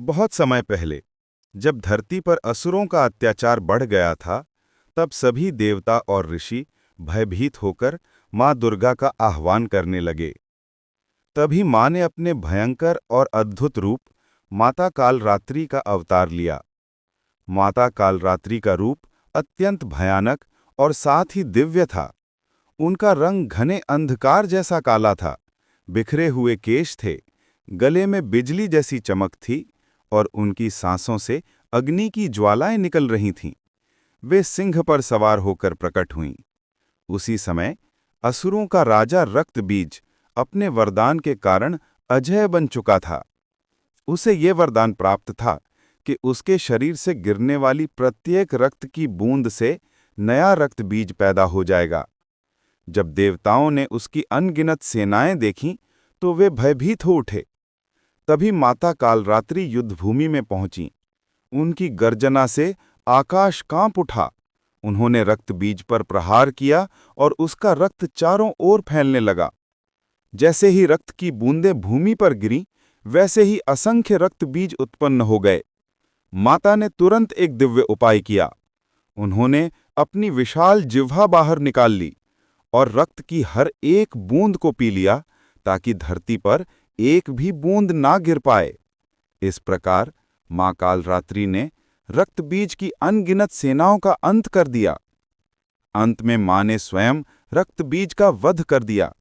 बहुत समय पहले, जब धरती पर असुरों का अत्याचार बढ़ गया था, तब सभी देवता और ऋषि भयभीत होकर माँ दुर्गा का आह्वान करने लगे। तभी माँ ने अपने भयंकर और अद्भुत रूप माता कालरात्रि का अवतार लिया। माता कालरात्रि का रूप अत्यंत भयानक और साथ ही दिव्य था। उनका रंग घने अंधकार जैसा काला था, बिखरे हुए केश थे, गले में बिजली जैसी चमक थी और उनकी सांसों से अग्नि की ज्वालाएं निकल रही थीं। वे सिंह पर सवार होकर प्रकट हुईं। उसी समय असुरों का राजा रक्तबीज अपने वरदान के कारण अजेय बन चुका था। उसे ये वरदान प्राप्त था कि उसके शरीर से गिरने वाली प्रत्येक रक्त की बूंद से नया रक्त बीज पैदा हो जाएगा। जब देवताओं ने उसकी अनगिनत सेनाएं देखीं, तो वे भयभीत हो उठे। तभी माता कालरात्रि युद्धभूमि में पहुंचीं। उनकी गर्जना से आकाश कांप उठा। उन्होंने रक्त बीज पर प्रहार किया और उसका रक्त चारों ओर फैलने लगा। जैसे ही रक्त की बूंदें भूमि पर गिरीं, वैसे ही असंख्य रक्त बीज उत्पन्न हो गए। माता ने तुरंत एक दिव्य उपाय किया। उन्होंने अपनी विशाल जिह्वा बाहर निकाल ली और रक्त की हर एक बूंद को पी लिया, ताकि धरती पर एक भी बूंद ना गिर पाए। इस प्रकार मां कालरात्रि ने रक्त बीज की अनगिनत सेनाओं का अंत कर दिया। अंत में मां ने स्वयं रक्त बीज का वध कर दिया।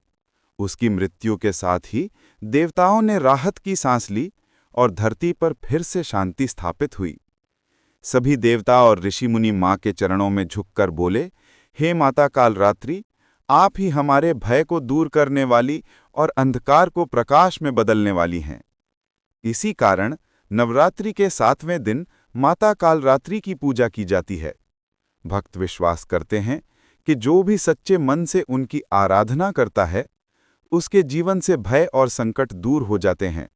उसकी मृत्यु के साथ ही देवताओं ने राहत की सांस ली और धरती पर फिर से शांति स्थापित हुई। सभी देवता और ऋषि मुनि मां के चरणों में झुककर बोले, हे माता कालरात्रि, आप ही हमारे भय को दूर करने वाली और अंधकार को प्रकाश में बदलने वाली हैं। इसी कारण नवरात्रि के 7वें दिन माता कालरात्रि की पूजा की जाती है। भक्त विश्वास करते हैं कि जो भी सच्चे मन से उनकी आराधना करता है, उसके जीवन से भय और संकट दूर हो जाते हैं।